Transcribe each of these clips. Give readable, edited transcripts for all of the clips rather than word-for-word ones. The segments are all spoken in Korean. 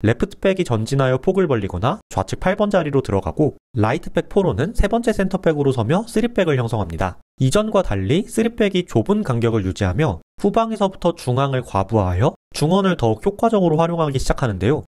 레프트백이 전진하여 폭을 벌리거나 좌측 8번 자리로 들어가고 라이트백 포로는 세 번째 센터백으로 서며 3백을 형성합니다. 이전과 달리 3백이 좁은 간격을 유지하며 후방에서부터 중앙을 과부하하여 중원을 더욱 효과적으로 활용하기 시작하는데요.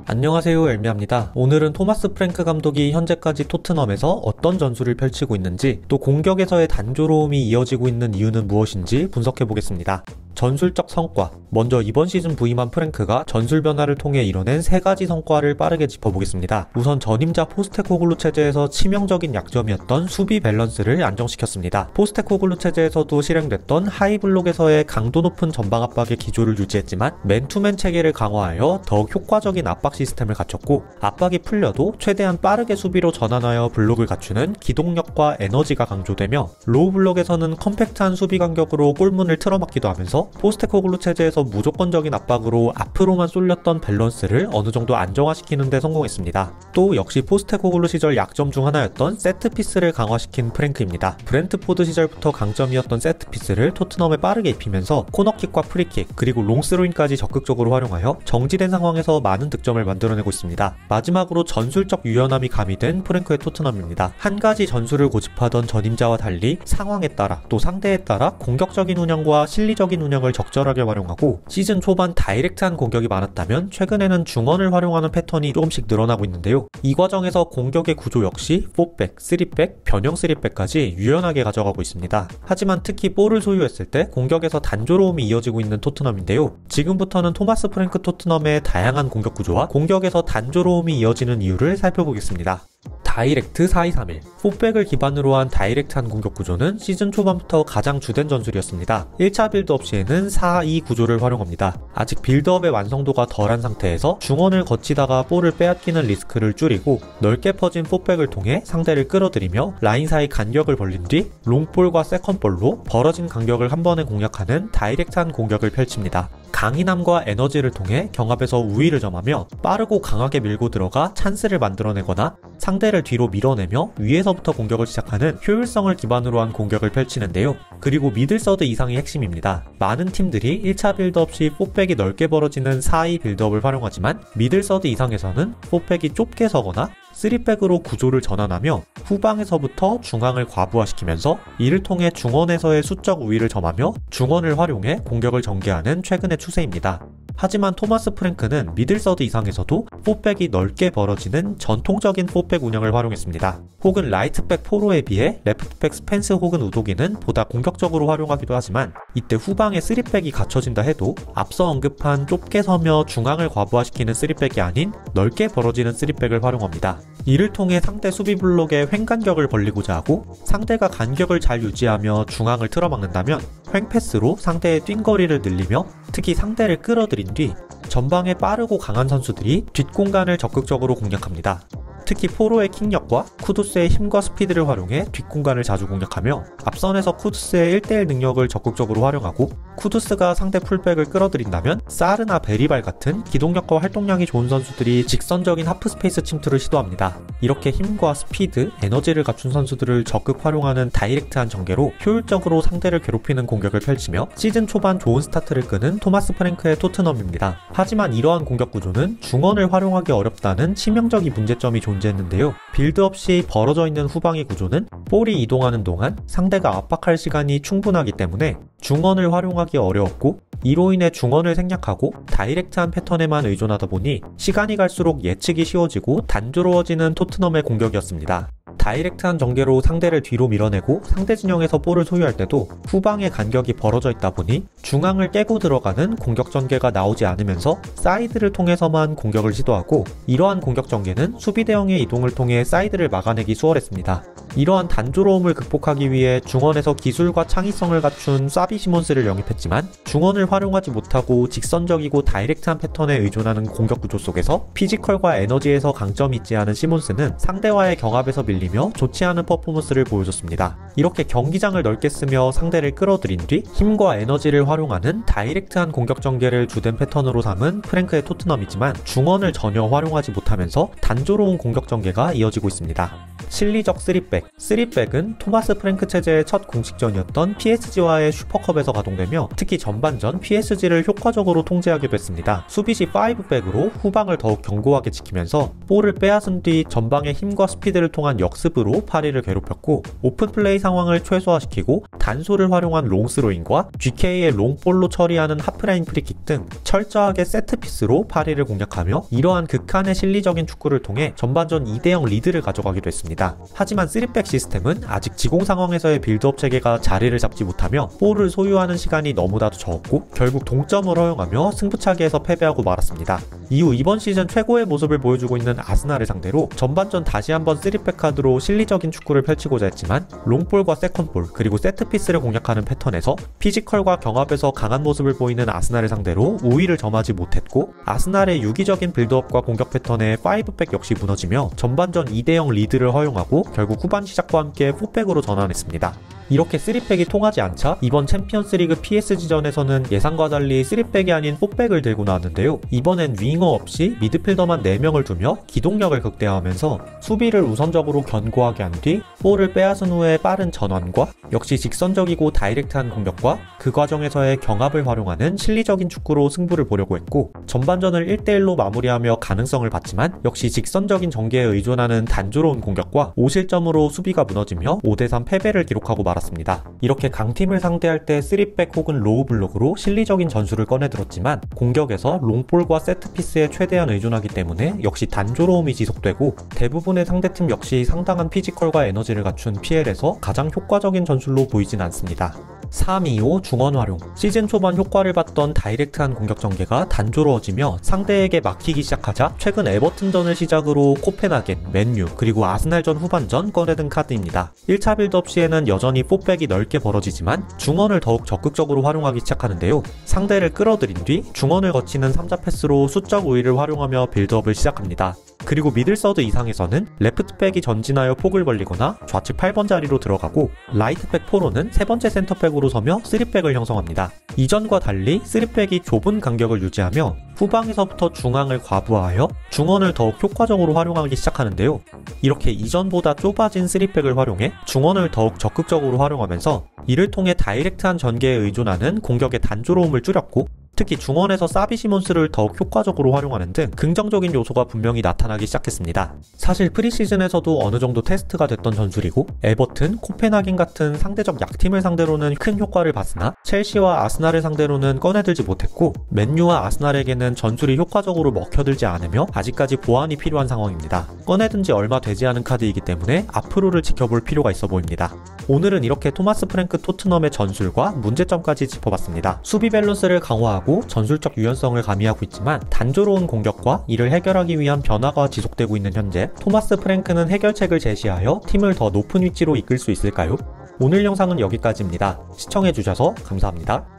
안녕하세요, 엘미합니다. 오늘은 토마스 프랭크 감독이 현재까지 토트넘에서 어떤 전술을 펼치고 있는지, 또 공격에서의 단조로움이 이어지고 있는 이유는 무엇인지 분석해보겠습니다. 전술적 성과. 먼저 이번 시즌 부임한 프랭크가 전술 변화를 통해 이뤄낸 3가지 성과를 빠르게 짚어보겠습니다. 우선 전임자 포스테코글루 체제에서 치명적인 약점이었던 수비 밸런스를 안정시켰습니다. 포스테코글루 체제에서도 실행됐던 하이블록에서의 강도 높은 전방 압박의 기조를 유지했지만 맨투맨 체계를 강화하여 더욱 효과적인 압박 시스템을 갖췄고, 압박이 풀려도 최대한 빠르게 수비로 전환하여 블록을 갖추는 기동력과 에너지가 강조되며, 로우 블록에서는 컴팩트한 수비 간격으로 골문을 틀어막기도 하면서 포스테코글루 체제에서 무조건적인 압박으로 앞으로만 쏠렸던 밸런스를 어느 정도 안정화시키는 데 성공했습니다. 또 역시 포스테코글루 시절 약점 중 하나였던 세트피스를 강화시킨 프랭크입니다. 브렌트포드 시절부터 강점이었던 세트피스를 토트넘에 빠르게 입히면서 코너킥과 프리킥, 그리고 롱스로인까지 적극적으로 활용하여 정지된 상황에서 많은 득점을 만들어내고 있습니다. 마지막으로 전술적 유연함이 가미된 프랭크의 토트넘입니다. 한 가지 전술을 고집하던 전임자와 달리 상황에 따라 또 상대에 따라 공격적인 운영과 실리적인 운영을 적절하게 활용하고, 시즌 초반 다이렉트한 공격이 많았다면 최근에는 중원을 활용하는 패턴이 조금씩 늘어나고 있는데요. 이 과정에서 공격의 구조 역시 4백, 3백, 변형 3백까지 유연하게 가져가고 있습니다. 하지만 특히 볼을 소유했을 때 공격에서 단조로움이 이어지고 있는 토트넘인데요. 지금부터는 토마스 프랭크 토트넘의 다양한 공격 구조와 공격에서 단조로움이 이어지는 이유를 살펴보겠습니다. 다이렉트 4-2-3-1. 4백을 기반으로 한 다이렉트한 공격 구조는 시즌 초반부터 가장 주된 전술이었습니다. 1차 빌드업 시에는 4-2 구조를 활용합니다. 아직 빌드업의 완성도가 덜한 상태에서 중원을 거치다가 볼을 빼앗기는 리스크를 줄이고, 넓게 퍼진 4백을 통해 상대를 끌어들이며 라인 사이 간격을 벌린 뒤 롱볼과 세컨볼로 벌어진 간격을 한 번에 공략하는 다이렉트한 공격을 펼칩니다. 강인함과 에너지를 통해 경합에서 우위를 점하며 빠르고 강하게 밀고 들어가 찬스를 만들어내거나 상대를 뒤로 밀어내며 위에서부터 공격을 시작하는 효율성을 기반으로 한 공격을 펼치는데요. 그리고 미들서드 이상이 핵심입니다. 많은 팀들이 1차 빌드업 시 4백이 넓게 벌어지는 4-2 빌드업을 활용하지만 미들서드 이상에서는 4백이 좁게 서거나 3백으로 구조를 전환하며 후방에서부터 중앙을 과부하시키면서 이를 통해 중원에서의 수적 우위를 점하며 중원을 활용해 공격을 전개하는 최근의 추세입니다. 하지만 토마스 프랭크는 미들서드 이상에서도 4백이 넓게 벌어지는 전통적인 4백 운영을 활용했습니다. 혹은 라이트백 포로에 비해 레프트백 스펜스 혹은 우도기는 보다 공격적으로 활용하기도 하지만, 이때 후방에 3백이 갖춰진다 해도 앞서 언급한 좁게 서며 중앙을 과부하시키는 3백이 아닌 넓게 벌어지는 3백을 활용합니다. 이를 통해 상대 수비 블록의 횡간격을 벌리고자 하고, 상대가 간격을 잘 유지하며 중앙을 틀어막는다면 횡패스로 상대의 뛴거리를 늘리며 특히 상대를 끌어들인 뒤 전방에 빠르고 강한 선수들이 뒷공간을 적극적으로 공략합니다. 특히 포로의 킥력과 쿠두스의 힘과 스피드를 활용해 뒷공간을 자주 공략하며, 앞선에서 쿠두스의 1대1 능력을 적극적으로 활용하고, 쿠두스가 상대 풀백을 끌어들인다면 사르나 베리발 같은 기동력과 활동량이 좋은 선수들이 직선적인 하프스페이스 침투를 시도합니다. 이렇게 힘과 스피드, 에너지를 갖춘 선수들을 적극 활용하는 다이렉트한 전개로 효율적으로 상대를 괴롭히는 공격을 펼치며 시즌 초반 좋은 스타트를 끄는 토마스 프랭크의 토트넘입니다. 하지만 이러한 공격 구조는 중원을 활용하기 어렵다는 치명적인 문제점이 존재했는데요. 빌드업 시 벌어져 있는 후방의 구조는 볼이 이동하는 동안 상대가 압박할 시간이 충분하기 때문에 중원을 활용하기 어려웠고, 이로 인해 중원을 생략하고 다이렉트한 패턴에만 의존하다 보니 시간이 갈수록 예측이 쉬워지고 단조로워지는 토트넘의 공격이었습니다. 다이렉트한 전개로 상대를 뒤로 밀어내고 상대 진영에서 볼을 소유할 때도 후방의 간격이 벌어져 있다 보니 중앙을 깨고 들어가는 공격 전개가 나오지 않으면서 사이드를 통해서만 공격을 시도하고, 이러한 공격 전개는 수비 대형의 이동을 통해 사이드를 막아내기 수월했습니다. 이러한 단조로움을 극복하기 위해 중원에서 기술과 창의성을 갖춘 사비 시몬스를 영입했지만, 중원을 활용하지 못하고 직선적이고 다이렉트한 패턴에 의존하는 공격 구조 속에서 피지컬과 에너지에서 강점이 있지 않은 시몬스는 상대와의 경합에서 밀리며 좋지 않은 퍼포먼스를 보여줬습니다. 이렇게 경기장을 넓게 쓰며 상대를 끌어들인 뒤 힘과 에너지를 활용하는 다이렉트한 공격 전개를 주된 패턴으로 삼은 프랭크의 토트넘이지만, 중원을 전혀 활용하지 못하면서 단조로운 공격 전개가 이어지고 있습니다. 실리적 3백. 3백은 토마스 프랭크 체제의 첫 공식전이었던 PSG와의 슈퍼컵에서 가동되며 특히 전반전 PSG를 효과적으로 통제하게 됐습니다. 수비 시 5백으로 후방을 더욱 견고하게 지키면서 볼을 빼앗은 뒤 전방의 힘과 스피드를 통한 역습으로 파리를 괴롭혔고 오픈 플레이 상황을 최소화시키고 단소를 활용한 롱스로잉과 GK의 롱볼로 처리하는 하프라인 프리킥 등 철저하게 세트피스로 파리를 공략하며 이러한 극한의 실리적인 축구를 통해 전반전 2대0 리드를 가져가기도 했습니다. 하지만 3백 시스템은 아직 지공 상황에서의 빌드업 체계가 자리를 잡지 못하며 볼을 소유하는 시간이 너무나도 적었고 결국 동점을 허용하며 승부차기에서 패배하고 말았습니다. 이후 이번 시즌 최고의 모습을 보여주고 있는 아스날을 상대로 전반전 다시 한번 3백 카드로 실리적인 축구를 펼치고자 했지만 롱볼과 세컨볼 그리고 세트피스를 공략하는 패턴에서 피지컬과 경합에서 강한 모습을 보이는 아스날을 상대로 우위를 점하지 못했고 아스날의 유기적인 빌드업과 공격 패턴의 5백 역시 무너지며 전반전 2대0 리드를 허용하고 결국 후반 시작과 함께 4백으로 전환했습니다. 이렇게 3백이 통하지 않자 이번 챔피언스리그 PSG전에서는 예상과 달리 3백이 아닌 4백을 들고 나왔는데요. 이번엔 윙어 없이 미드필더만 4명을 두며 기동력을 극대화하면서 수비를 우선적으로 견고하게 한 뒤 볼을 빼앗은 후에 빠른 전환과 역시 직선적이고 다이렉트한 공격과 그 과정에서의 경합을 활용하는 실리적인 축구로 승부를 보려고 했고 전반전을 1대1로 마무리하며 가능성을 봤지만 역시 직선적인 전개에 의존하는 단조로운 공격과 5실점으로 수비가 무너지며 5대3 패배를 기록하고 말았습니다. 이렇게 강팀을 상대할 때 3백 혹은 로우 블록으로 실리적인 전술을 꺼내들었지만 공격에서 롱볼과 세트피스에 최대한 의존하기 때문에 역시 단조로움이 지속되고 대부분의 상대팀 역시 상당한 피지컬과 에너지를 갖춘 PL에서 가장 효과적인 전술로 보이진 않습니다. 3-2-5 중원 활용. 시즌 초반 효과를 봤던 다이렉트한 공격 전개가 단조로워지며 상대에게 막히기 시작하자 최근 에버튼전을 시작으로 코펜하겐, 맨유, 그리고 아스날전 후반전 꺼내든 카드입니다. 1차 빌드업 시에는 여전히 4백이 넓게 벌어지지만 중원을 더욱 적극적으로 활용하기 시작하는데요. 상대를 끌어들인 뒤 중원을 거치는 3자 패스로 수적 우위를 활용하며 빌드업을 시작합니다. 그리고 미들서드 이상에서는 레프트백이 전진하여 폭을 벌리거나 좌측 8번 자리로 들어가고 라이트백 포로는 세 번째 센터백으로 서며 3백을 형성합니다. 이전과 달리 3백이 좁은 간격을 유지하며 후방에서부터 중앙을 과부하하여 중원을 더욱 효과적으로 활용하기 시작하는데요. 이렇게 이전보다 좁아진 3백을 활용해 중원을 더욱 적극적으로 활용하면서 이를 통해 다이렉트한 전개에 의존하는 공격의 단조로움을 줄였고 특히 중원에서 사비 시몬스를 더욱 효과적으로 활용하는 등 긍정적인 요소가 분명히 나타나기 시작했습니다. 사실 프리시즌에서도 어느 정도 테스트가 됐던 전술이고 에버튼, 코펜하겐 같은 상대적 약팀을 상대로는 큰 효과를 봤으나 첼시와 아스날을 상대로는 꺼내들지 못했고 맨유와 아스날에게는 전술이 효과적으로 먹혀들지 않으며 아직까지 보완이 필요한 상황입니다. 꺼내든 지 얼마 되지 않은 카드이기 때문에 앞으로를 지켜볼 필요가 있어 보입니다. 오늘은 이렇게 토마스 프랭크 토트넘의 전술과 문제점까지 짚어봤습니다. 수비 밸런스를 강화하고 전술적 유연성을 가미하고 있지만 단조로운 공격과 이를 해결하기 위한 변화가 지속되고 있는 현재 토마스 프랭크는 해결책을 제시하여 팀을 더 높은 위치로 이끌 수 있을까요? 오늘 영상은 여기까지입니다. 시청해주셔서 감사합니다.